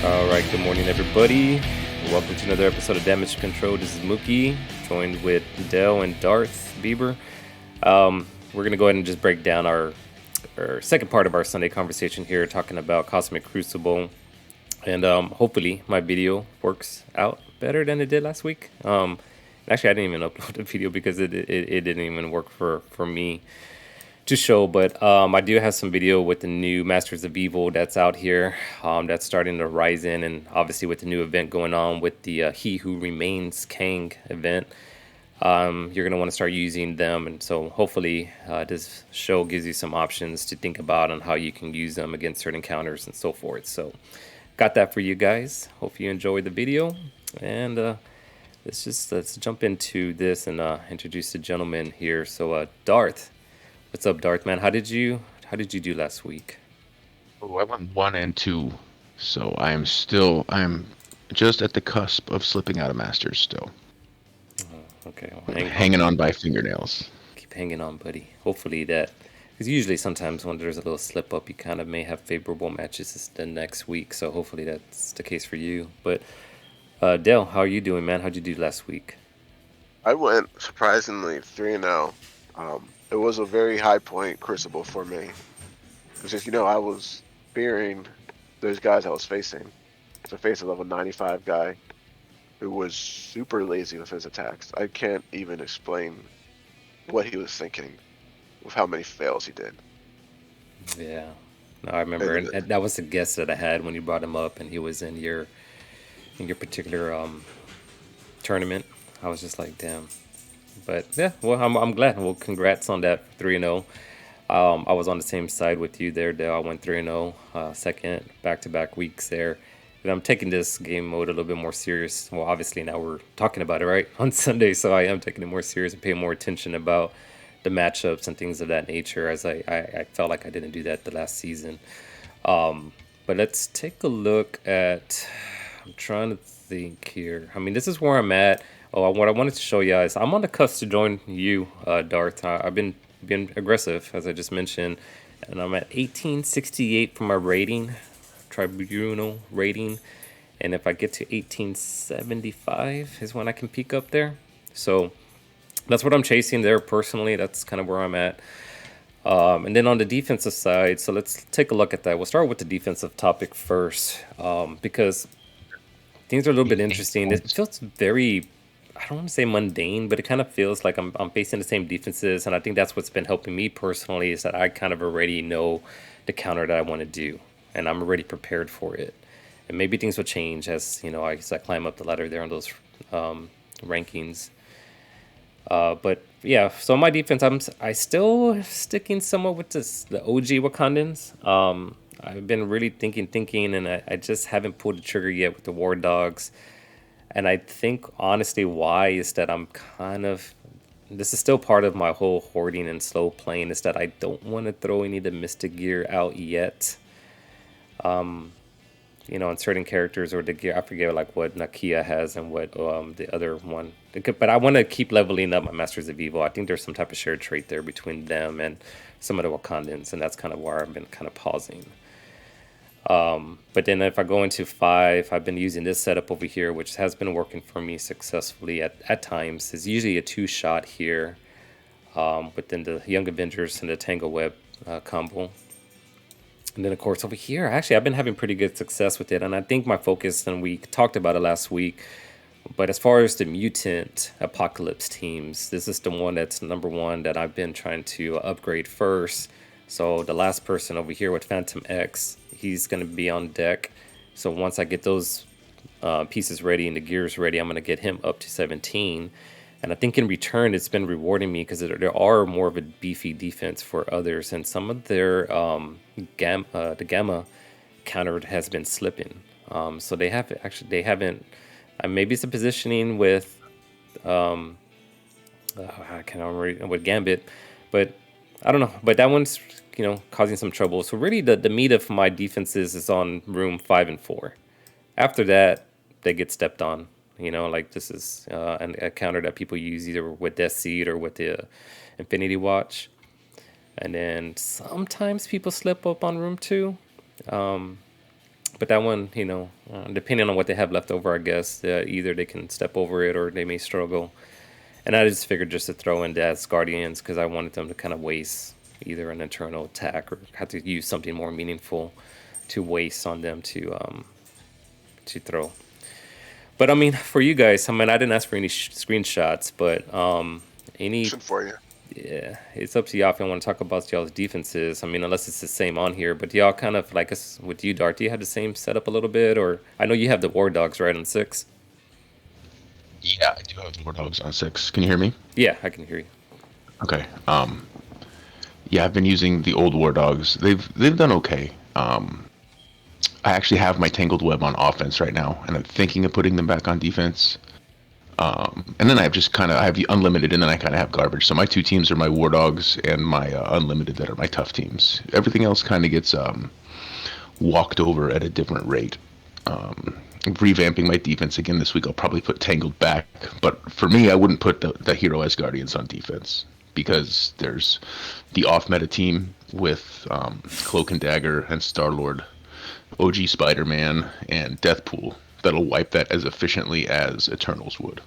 All right, good morning, everybody. Welcome to another episode of Damage Control. This is Mookie, joined with Dell and Darth Bieber. We're going to go ahead and just break down our second part of our Sunday conversation here, talking about Cosmic Crucible. And hopefully my video works out better than it did last week. Actually, I didn't even upload the video because it didn't even work for me to show, but I do have some video with the new Masters of Evil that's out here, that's starting to rise in, and obviously with the new event going on with the He Who Remains Kang event, you're going to want to start using them, and so hopefully this show gives you some options to think about on how you can use them against certain counters and so forth. So got that for you guys. Hope you enjoyed the video, and let's jump into this and introduce the gentleman here. So Darth. What's up, Darth man? How did you do last week? Oh, I went 1 and 2, so I'm just at the cusp of slipping out of Masters still. Okay, well, Hanging on by fingernails. Keep hanging on, buddy. Hopefully that, because usually sometimes when there's a little slip up, you kind of may have favorable matches the next week. So hopefully that's the case for you. But Dale, how are you doing, man? How'd you do last week? I went surprisingly 3-0. It was a very high point Crucible for me. Because I was fearing those guys I was facing. To face a level 95 guy who was super lazy with his attacks. I can't even explain what he was thinking with how many fails he did. Yeah, no, I remember, and that was the guess that I had when you brought him up, and he was in your particular tournament. I was just like, damn. But yeah, well, I'm glad. Well, congrats on that 3-0. I was on the same side with you there, Dale. I went 3-0, second back-to-back weeks there. And I'm taking this game mode a little bit more serious. Well, obviously now we're talking about it, right, on Sunday, so I am taking it more serious and paying more attention about the matchups and things of that nature, as I felt like I didn't do that the last season. But let's take a look at, I'm trying to think here. I mean, this is where I'm at. Oh, what I wanted to show you guys, I'm on the cusp to join you, Darth. I've been being aggressive, as I just mentioned, and I'm at 1868 for my rating, tribunal rating, and if I get to 1875 is when I can peak up there. So that's what I'm chasing there personally. That's kind of where I'm at. And then on the defensive side, so let's take a look at that. We'll start with the defensive topic first, because things are a little bit interesting. It feels very, I don't want to say mundane, but it kind of feels like I'm facing the same defenses, and I think that's what's been helping me personally, is that I kind of already know the counter that I want to do, and I'm already prepared for it. And maybe things will change as I climb up the ladder there on those rankings. But yeah, so my defense, I still sticking somewhat with the OG Wakandans. I've been really thinking, and I just haven't pulled the trigger yet with the War Dogs. And I think honestly why is that this is still part of my whole hoarding and slow playing, is that I don't want to throw any of the Mystic gear out yet. On certain characters or the gear, I forget like what Nakia has and what the other one. But I want to keep leveling up my Masters of Evil. I think there's some type of shared trait there between them and some of the Wakandans, and that's kind of where I've been kind of pausing. But then if I go into 5, I've been using this setup over here, which has been working for me successfully at times. It's usually a 2-shot here, within the Young Avengers and the Tangled Web combo. And then, of course, over here, actually, I've been having pretty good success with it. And I think my focus, and we talked about it last week, but as far as the Mutant Apocalypse teams, this is the one that's number one that I've been trying to upgrade first. So the last person over here with Phantom X, he's going to be on deck. So once I get those pieces ready and the gears ready, I'm going to get him up to 17. And I think in return, it's been rewarding me because there are more of a beefy defense for others. And some of their the gamma counter has been slipping. So they haven't, maybe it's a positioning with, I can't remember, with Gambit, but I don't know. But that one's, causing some trouble. So really the meat of my defenses is on room 5 and 4. After that, they get stepped on. Like this is a counter that people use either with Death Seed or with the Infinity Watch. And then sometimes people slip up on room 2. But that one, depending on what they have left over, I guess either they can step over it or they may struggle. And I just figured just to throw in Dad's Guardians because I wanted them to kind of waste either an internal attack or have to use something more meaningful to waste on them to throw. But I mean, for you guys, I mean, I didn't ask for any screenshots, but any, Question for you. yeah, it's up to y'all if you want to talk about y'all's defenses. I mean, unless it's the same on here, but y'all kind of like us with you, Dart. Do you have the same setup a little bit, or I know you have the War Dogs right on 6. Yeah, I do have the War Dogs on 6. Can you hear me? Yeah, I can hear you. Okay. Yeah, I've been using the old War Dogs. They've done okay. I actually have my Tangled Web on offense right now, and I'm thinking of putting them back on defense. And then I have the unlimited, and then I kind of have garbage. So my two teams are my War Dogs and my unlimited that are my tough teams. Everything else kind of gets walked over at a different rate. Revamping my defense again this week. I'll probably put Tangled back, but for me, I wouldn't put the Hero as Guardians on defense because there's the off-meta team with Cloak and Dagger and Star-Lord, OG Spider-Man, and Deathpool that'll wipe that as efficiently as Eternals would.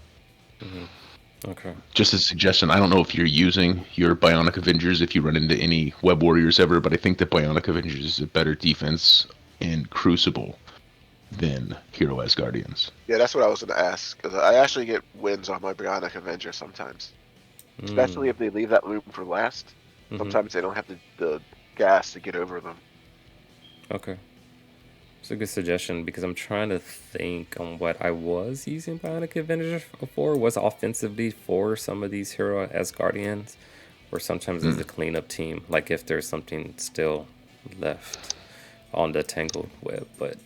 Okay. Just a suggestion, I don't know if you're using your Bionic Avengers if you run into any Web Warriors ever, but I think that Bionic Avengers is a better defense in Crucible than Hero as Guardians. Yeah, that's what I was going to ask, because I actually get wins on my Bionic Avenger sometimes. Especially if they leave that loop for last. Sometimes they don't have the gas to get over them. Okay. It's a good suggestion because I'm trying to think on what I was using Bionic Avenger for. Was offensively for some of these Hero as Guardians, or sometimes as a cleanup team, like if there's something still left on the Tangled Web. But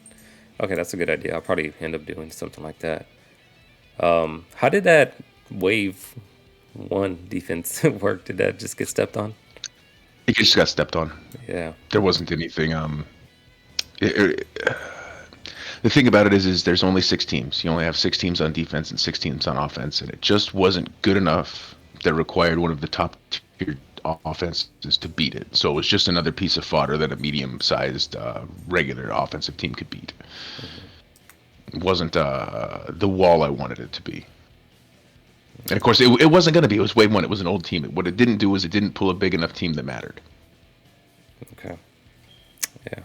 okay, that's a good idea. I'll probably end up doing something like that. How did that Wave 1 defense work? Did that just get stepped on? It just got stepped on. Yeah. There wasn't anything. The thing about it is there's only 6 teams. You only have 6 teams on defense and 6 teams on offense, and it just wasn't good enough that required one of the top tier offenses to beat it. So it was just another piece of fodder that a medium-sized regular offensive team could beat. It wasn't the wall I wanted it to be. And of course, it wasn't going to be. It was Wave 1. It was an old team. What it didn't do was it didn't pull a big enough team that mattered. Okay. Yeah.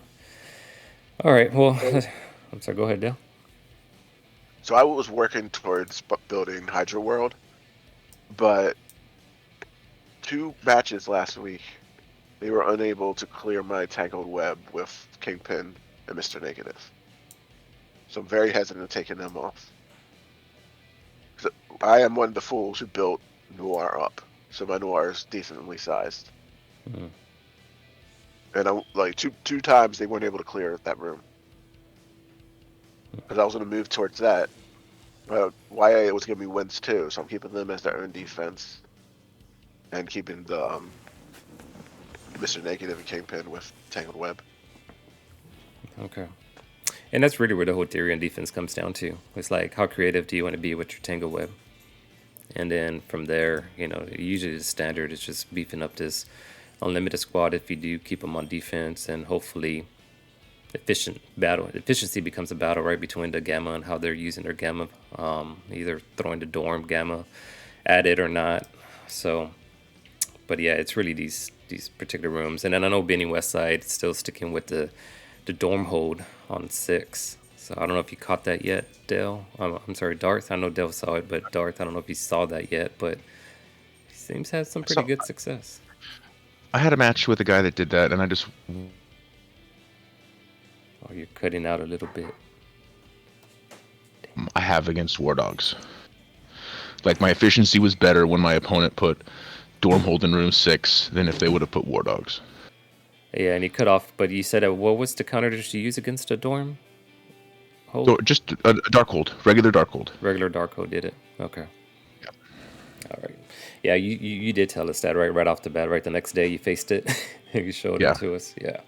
All right. Well, I'm sorry. Go ahead, Dale. So I was working towards building Hydra World, but 2 matches last week, they were unable to clear my Tangled Web with Kingpin and Mr. Negative. So I'm very hesitant to taking them off. I am one of the fools who built Noir up, so my Noir is decently sized. And I, like two times they weren't able to clear that room because I was going to move towards that. YA was giving me wins too, so I'm keeping them as their own defense and keeping the Mr. Negative and Kingpin with Tangled Web. Okay. And that's really where the whole theory on defense comes down to. It's like, how creative do you want to be with your Tangled Web? And then from there, usually the standard is just beefing up this unlimited squad if you do keep them on defense, and hopefully efficiency becomes a battle right between the Gamma and how they're using their Gamma, either throwing the Dorm Gamma at it or not. So, but yeah, it's really these particular rooms. And then I know Benny Westside is still sticking with the Dorm hold on 6. So I don't know if you caught that yet, Dale. I'm sorry, Darth. I know Dale saw it, but Darth, I don't know if he saw that yet, but he seems to have some pretty good success. I had a match with a guy that did that, and I just... Oh, you're cutting out a little bit. I have against War Dogs. Like, my efficiency was better when my opponent put Dormhold in room 6 than if they would have put War Dogs. Yeah, and he cut off, but you said, what was the counter that you use against a Dorm? Hold? So just a Darkhold, regular Darkhold. Regular Darkhold did it. Okay. Yep. All right. Yeah, you did tell us that right off the bat, right? The next day you faced it. You showed it to us. Yeah.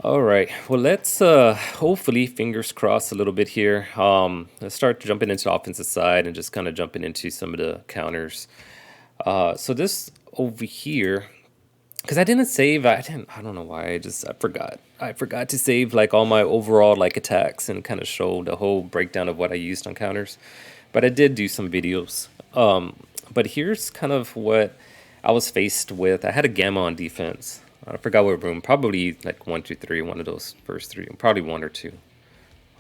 All right. Well, let's hopefully, fingers crossed a little bit here. Let's start jumping into the offensive side and just kind of jumping into some of the counters. So this over here, because I didn't save. I don't know why. I forgot. I forgot to save like all my overall like attacks and kind of show the whole breakdown of what I used on counters. But I did do some videos. But here's kind of what I was faced with. I had a Gamma on defense. I forgot what room. Probably like 1, 2, 3. One of those first three. Probably 1 or 2.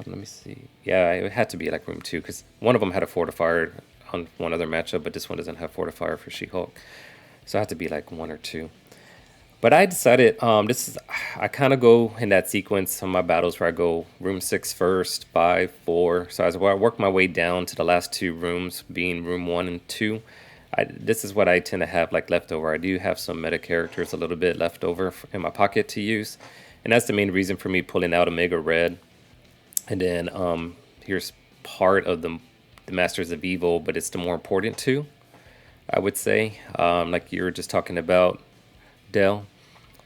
Let me see. Yeah, it had to be like room 2 because one of them had a fortifier on one other matchup, but this one doesn't have fortifier for She-Hulk. So it had to be like 1 or 2. But I decided I kind of go in that sequence on my battles where I go room 6 first, 5, 4. So as I work my way down to the last 2 rooms, being room 1 and 2. This is what I tend to have like leftover. I do have some meta characters a little bit left over in my pocket to use, and that's the main reason for me pulling out Omega Red. And then here's part of the Masters of Evil, but it's the more important two, I would say. Like you were just talking about, Dell.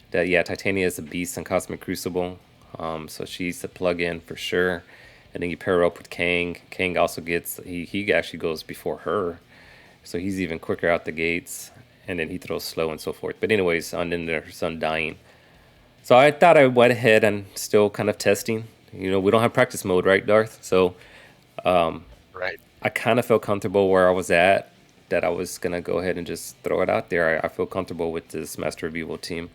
That yeah, Titania is a beast in Cosmic Crucible, so she's a plug-in for sure. And then you pair her up with Kang. Kang also gets he actually goes before her, so he's even quicker out the gates. And then he throws slow and so forth. But anyways, on then there's Undying. So I thought I went ahead and still kind of testing. You know, we don't have practice mode, right, Darth? So Right. I kind of felt comfortable where I was at, that I was going to go ahead and just throw it out there. I feel comfortable with this Master of Evil team,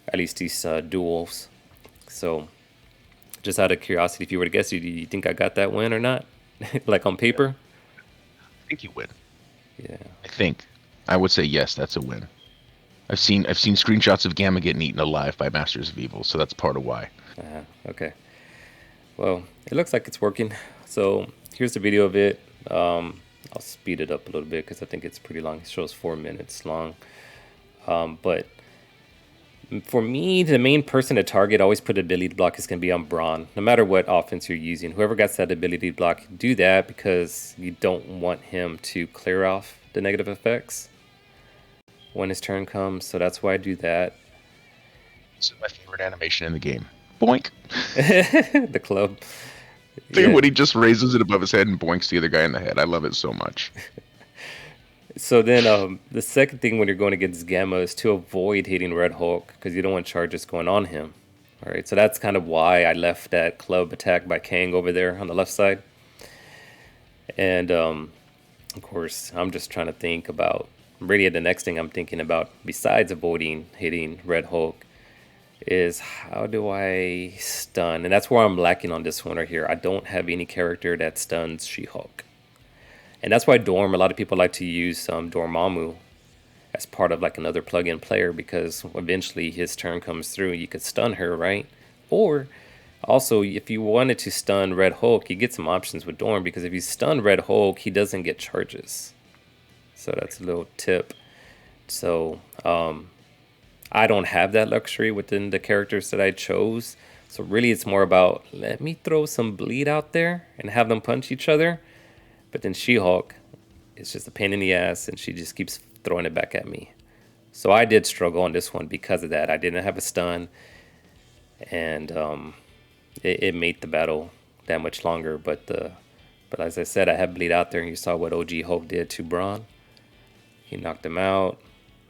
at least these duels. So just out of curiosity, if you were to guess, do you think I got that win or not? Like on paper? I think you win. Yeah. I think. I would say yes, that's a win. I've seen screenshots of Gamma getting eaten alive by Masters of Evil, so that's part of why. Okay. Well, it looks like it's working. So here's the video of it. I'll speed it up a little bit because I think it's pretty long. It shows 4 minutes long. But for me, the main person to target, always put ability block is going to be on Braun. No matter what offense you're using, whoever gets that ability block, do that because you don't want him to clear off the negative effects when his turn comes. So that's why I do that. This is my favorite animation in the game. Boink. The club. Dude, Yeah. when he just raises it above his head and boinks the other guy in the head. I love it so much. So then the second thing when you're going against Gamma is to avoid hitting Red Hulk because you don't want charges going on him. All right, so that's kind of why I left that club attack by Kang over there on the left side. And of course, I'm just trying to think about, really the next thing I'm thinking about, besides avoiding hitting Red Hulk, is how do I stun? And that's where I'm lacking on this one right here. I don't have any character that stuns She-Hulk. And that's why Dorm, a lot of people like to use Dormammu as part of like another plug-in player, because eventually his turn comes through, you could stun her, right? Or also, if you wanted to stun Red Hulk, you get some options with Dorm, because if you stun Red Hulk, he doesn't get charges. So that's a little tip. So I don't have that luxury within the characters that I chose. So really it's more about, let me throw some bleed out there and have them punch each other. But then She-Hulk is just a pain in the ass, and she just keeps throwing it back at me. So I did struggle on this one because of that. I didn't have a stun, and it made the battle that much longer. But as I said, I have bleed out there, and you saw what OG Hulk did to Braun. He knocked him out.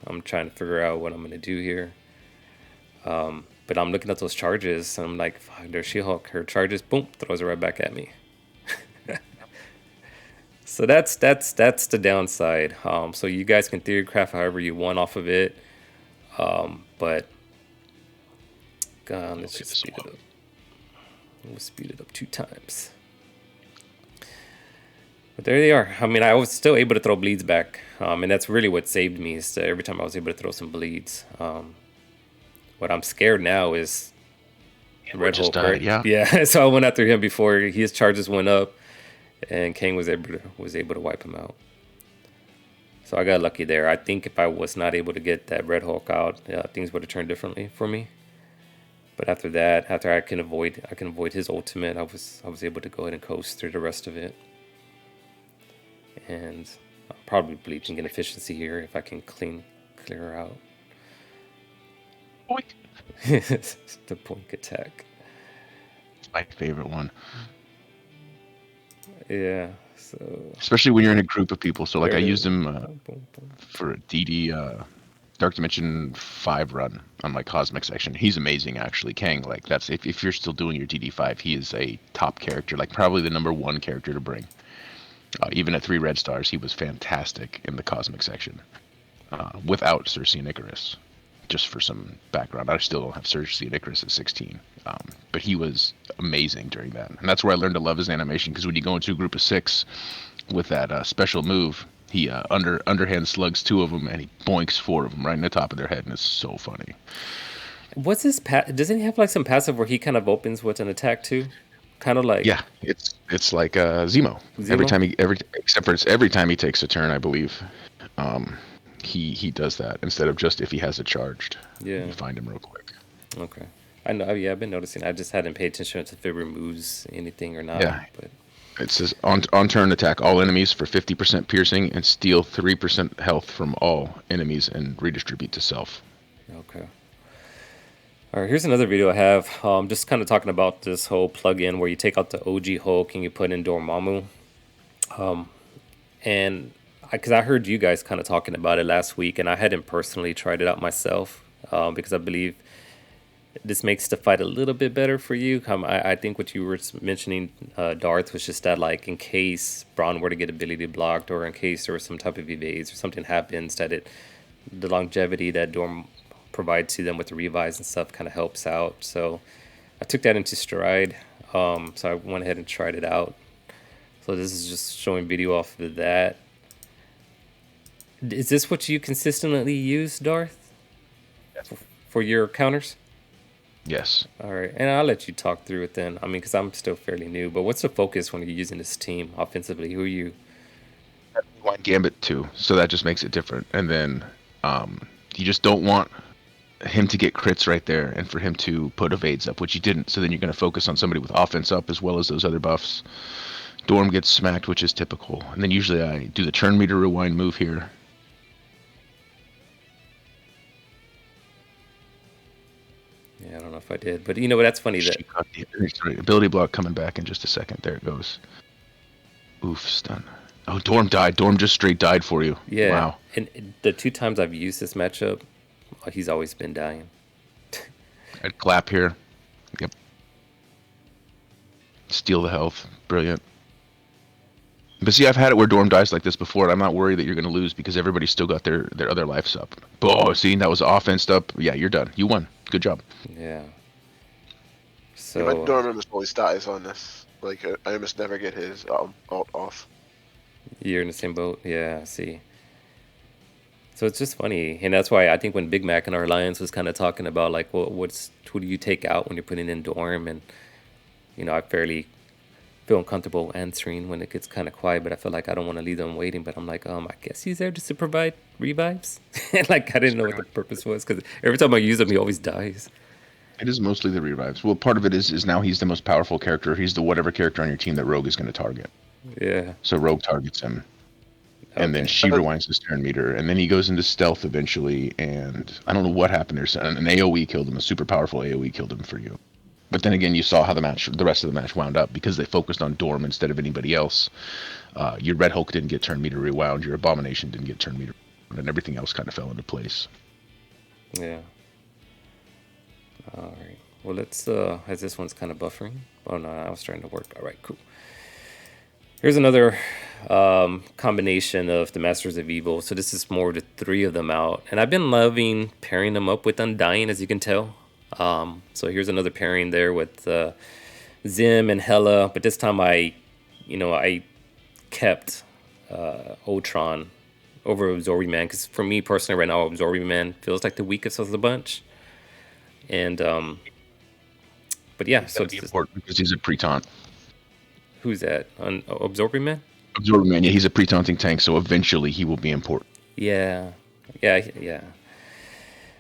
I'm trying to figure out what I'm going to do here. But I'm looking at those charges, and I'm like, fuck, there's She-Hulk. Her charges, boom, throws it right back at me. So that's the downside. So you guys can theory craft however you want off of it. But God, let's just speed it up. We'll speed it up 2 times. But there they are. I mean, I was still able to throw bleeds back. And that's really what saved me, is that every time I was able to throw some bleeds. What I'm scared now is Red Hulk, right? Yeah. So I went after him before his charges went up, and Kang was able to wipe him out. So I got lucky there. I think if I was not able to get that Red Hulk out, things would have turned differently for me. But after that, after I can avoid his ultimate, I was able to go ahead and coast through the rest of it. And I'll probably bleeding inefficiency here if I can clear her out. Boink. The boink attack. It's my favorite one. Yeah. So especially when you're in a group of people. So like I used him for DD Dark Dimension 5 run on my Cosmic section. He's amazing, actually. Kang, like, that's if you're still doing your DD5, he is a top character, like probably the number one character to bring. Even at 3 red stars, he was fantastic in the Cosmic section. Without Cersei and Icarus. Just for some background, I still don't have Cersei and Icarus at 16. But he was amazing during that. And that's where I learned to love his animation, because when you go into a group of 6 with that special move, he underhand slugs 2 of them, and he boinks 4 of them right in the top of their head, and it's so funny. What's his doesn't he have like some passive where he kind of opens with an attack too? Kind of like Yeah, it's like Zemo. Every time he takes a turn, I believe, he does that instead of just if he has it charged. Yeah, you find him real quick. Okay, I know. Yeah, I've been noticing. I just hadn't paid attention to if it removes anything or not. Yeah, but it says on turn attack all enemies for 50% piercing and steal 3% health from all enemies and redistribute to self. Okay. All right, here's another video I have. Just kind of talking about this whole plugin where you take out the OG Hulk and you put in Dormammu. And because I heard you guys kind of talking about it last week, and I hadn't personally tried it out myself because I believe this makes the fight a little bit better for you. I think what you were mentioning, Darth, was just that like in case Braun were to get ability blocked, or in case there was some type of evades or something happens, that the longevity that Dorm provides to them with the revives and stuff kind of helps out. So I took that into stride. So I went ahead and tried it out. So this is just showing video off of that. Is this what you consistently use, Darth, for your counters? Yes. All right, and I'll let you talk through it then. I mean, because I'm still fairly new, but what's the focus when you're using this team offensively? Who are you? Rewind Gambit too, so that just makes it different. And then you just don't want him to get crits right there and for him to put evades up, which he didn't. So then you're going to focus on somebody with offense up as well as those other buffs. Dorm gets smacked, which is typical. And then usually I do the turn meter rewind move here. Yeah, I don't know if I did, but you know what? That's funny. Sorry, ability block coming back in just a second. There it goes. Oof, stun. Oh, Dorm died. Dorm just straight died for you. Yeah. Wow. And the 2 times I've used this matchup, he's always been dying. I'd clap here. Yep. Steal the health. Brilliant. But see, I've had it where Dorm dies like this before, and I'm not worried that you're going to lose because everybody's still got their other lives up. Oh, see, that was offense up. Yeah, you're done. You won. Good job. Yeah. So Yeah, my Dorm almost always dies on this. Like, I almost never get his alt off. you're in the same boat. Yeah, I see. So it's just funny, and that's why I think when Big Mac and our alliance was kind of talking about like, well, who do you take out when you're putting in Dorm, and I fairly feel uncomfortable answering when it gets kind of quiet, but I feel like I don't want to leave them waiting. But I'm like, I guess he's there just to provide revives. Like I didn't know what the purpose was because every time I use him, he always dies. It is mostly the revives. Well, part of it is now he's the most powerful character. He's the whatever character on your team that Rogue is going to target. Yeah. So Rogue targets him. And then she rewinds his turn meter, and then he goes into stealth eventually, and I don't know what happened there. So an AoE killed him, a super powerful AoE killed him for you. But then again, you saw how the rest of the match wound up because they focused on Dorm instead of anybody else. Your Red Hulk didn't get turn meter rewound, your Abomination didn't get turn meter, and everything else kind of fell into place. Yeah. All right. Well, let's, as this one's kind of buffering. Oh, no, I was trying to work. All right, cool. Here's another combination of the Masters of Evil. So this is more the 3 of them out. And I've been loving pairing them up with Undying, as you can tell. So here's another pairing there with Zim and Hela. But this time I kept Ultron over Absorbing Man. Because for me personally right now, Absorbing Man feels like the weakest of the bunch. And, but yeah. So it's important because he's a pre-taunt. Who's that? Absorbing Man? Absorbing Man, yeah, he's a pre-taunting tank, so eventually he will be important. Yeah.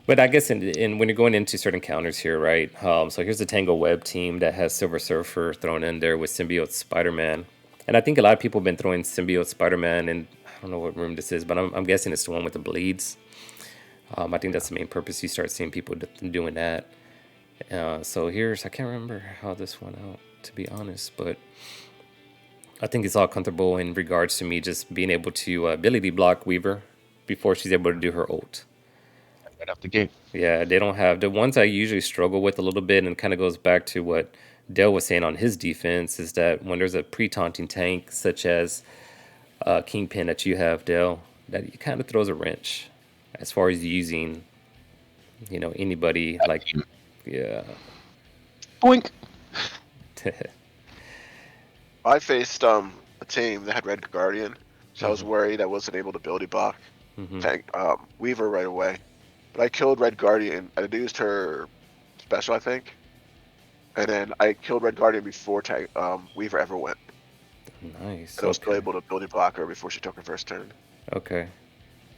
But I guess in when you're going into certain counters here, right? So here's the Tangled Web team that has Silver Surfer thrown in there with Symbiote Spider-Man. And I think a lot of people have been throwing Symbiote Spider-Man in, I don't know what room this is, but I'm guessing it's the one with the bleeds. I think that's the main purpose. You start seeing people doing that. So I can't remember how this went out, to be honest, but I think it's all comfortable in regards to me just being able to ability block Weaver before she's able to do her ult. right out the gate. Yeah, they don't have the ones I usually struggle with a little bit, and kind of goes back to what Dell was saying on his defense is that when there's a pre-taunting tank such as Kingpin that you have, Dell, that it kind of throws a wrench as far as using, anybody like, yeah. Boink. I faced a team that had Red Guardian, so I was Hmm. worried I wasn't able to ability block Hmm. tank Weaver right away. But I killed Red Guardian. I used her special, I think, and then I killed Red Guardian before Weaver ever went, Nice. and I was still Okay. able to ability block her before she took her first turn. Okay.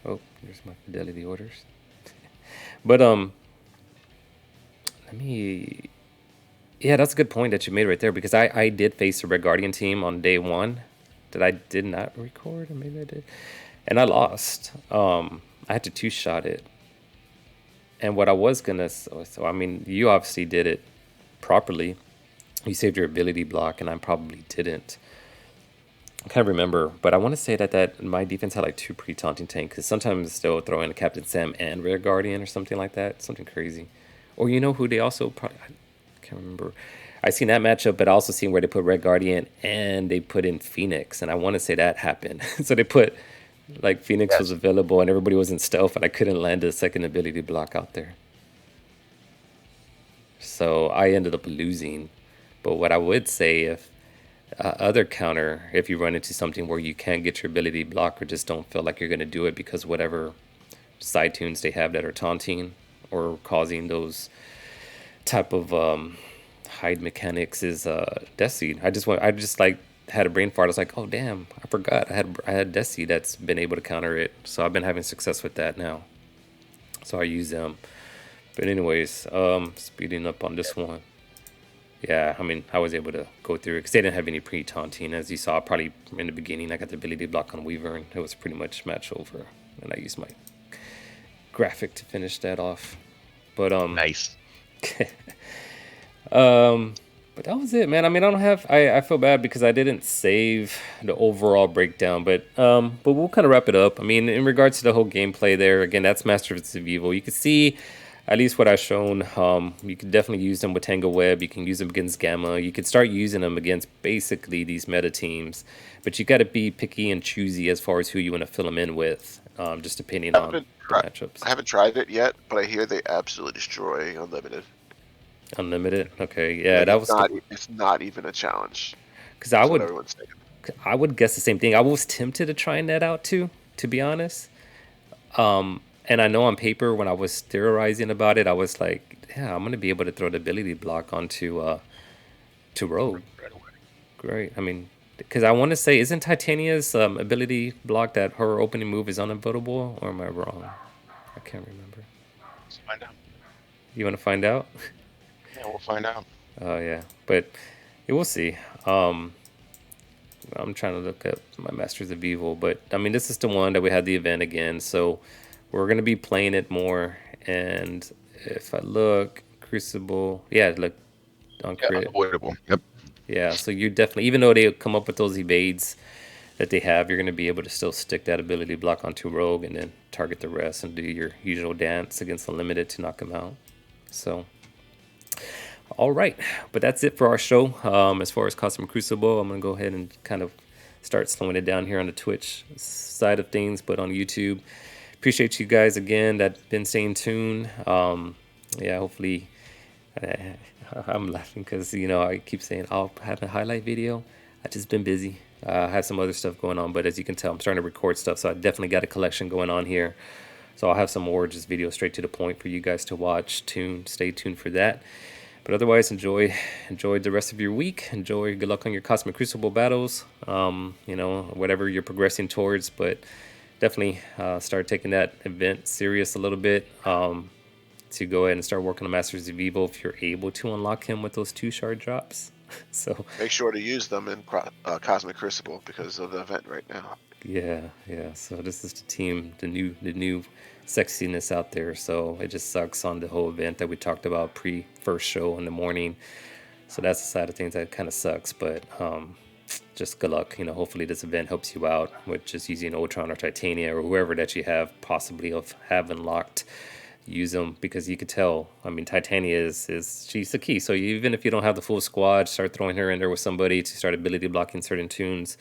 Oh, there's my fidelity orders. But let me. Yeah, that's a good point that you made right there because I did face a Red Guardian team on day one that I did not record, or maybe I did, and I lost. I had to two shot it, and what I was gonna. So I mean, you obviously did it properly. You saved your ability block, and I probably didn't. I can't remember, but I want to say that my defense had like two pre-taunting tanks because sometimes they'll throw in a Captain Sam and Red Guardian or something like that, something crazy. Or you know who they also probably I can't remember. I seen that matchup, but I also seen where they put Red Guardian and they put in Phoenix, and I want to say that happened. So they put like Phoenix was Yes. available and everybody was in stealth, and I couldn't land a second ability block out there. So I ended up losing. But what I would say if other counter if you run into something where you can't get your ability block or just don't feel like you're going to do it because whatever side tunes they have that are taunting or causing those type of hide mechanics is Death Seed. I just like had a brain fart. I was like, oh damn, I forgot I had Death Seed that's been able to counter it. So I've been having success with that now. So I use them. But anyways, speeding up on this one. Yeah, I mean, I was able to go through it because they didn't have any pre-taunting. As you saw, probably in the beginning, I got the ability to block on Weaver, and it was pretty much match over. And I used my graphic to finish that off. But Nice. but that was it, man. I mean, I don't have. I feel bad because I didn't save the overall breakdown, but we'll kind of wrap it up. I mean, in regards to the whole gameplay, there again, that's Masters of Evil. You can see at least what I've shown. You can definitely use them with Tangled Web. You can use them against Gamma. You can start using them against basically these meta teams, but you got to be picky and choosy as far as who you want to fill them in with, just depending I on haven't, the tri- matchups. I haven't tried it yet, but I hear they absolutely destroy Unlimited. Unlimited, okay, yeah, Like that was the it's not even a challenge. because I Is what would everyone's saying. I would guess the same thing. I was tempted to try that out too, to be honest. And I know on paper when I was theorizing about it, I was like, yeah, I'm gonna be able to throw the ability block onto to Rogue. Right away. Great. I mean, because I want to say, isn't Titania's ability block that her opening move is unavoidable, or am I wrong? I can't remember. Let's find out. You want to find out? Yeah, we'll find out. Oh yeah, but yeah, we'll see. Um, I'm trying to look up my Masters of Evil, but I mean, this is the one that we had the event again, so we're gonna be playing it more. And if I look, Crucible, yeah, look on Yeah, crit, unavoidable. Yep. yeah. So you definitely, even though they come up with those evades that they have, you're gonna be able to still stick that ability block onto Rogue and then target the rest and do your usual dance against Unlimited to knock them out. So. All right, but that's it for our show. As far as Custom Crucible, I'm gonna go ahead and kind of start slowing it down here on the Twitch side of things, but on YouTube. Appreciate you guys again that been staying tuned. Yeah, hopefully, uh, I'm laughing because I keep saying I'll have a highlight video. I just been busy. I have some other stuff going on, but as you can tell, I'm starting to record stuff, so I definitely got a collection going on here. So I'll have some more just videos straight to the point for you guys to watch. Stay tuned for that. But otherwise, enjoy the rest of your week. Good luck on your Cosmic Crucible battles. Whatever you're progressing towards, but definitely start taking that event serious a little bit. To go ahead and start working on Masters of Evil if you're able to unlock him with those 2 shard drops. So Make sure to use them in Cosmic Crucible because of the event right now. yeah. So this is the team, the new sexiness out there. So it just sucks on the whole event that we talked about first show in the morning. So that's the side of things that kind of sucks. But just good luck. Hopefully this event helps you out with just using Ultron or Titania or whoever that you have possibly have unlocked use them because you could tell. I mean, Titania is she's the key. So even if you don't have the full squad, start throwing her in there with somebody to start ability blocking certain tunes.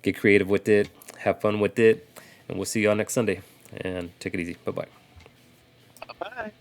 Get creative with it. Have fun with it. And we'll see y'all next Sunday. And take it easy. Bye bye. Bye.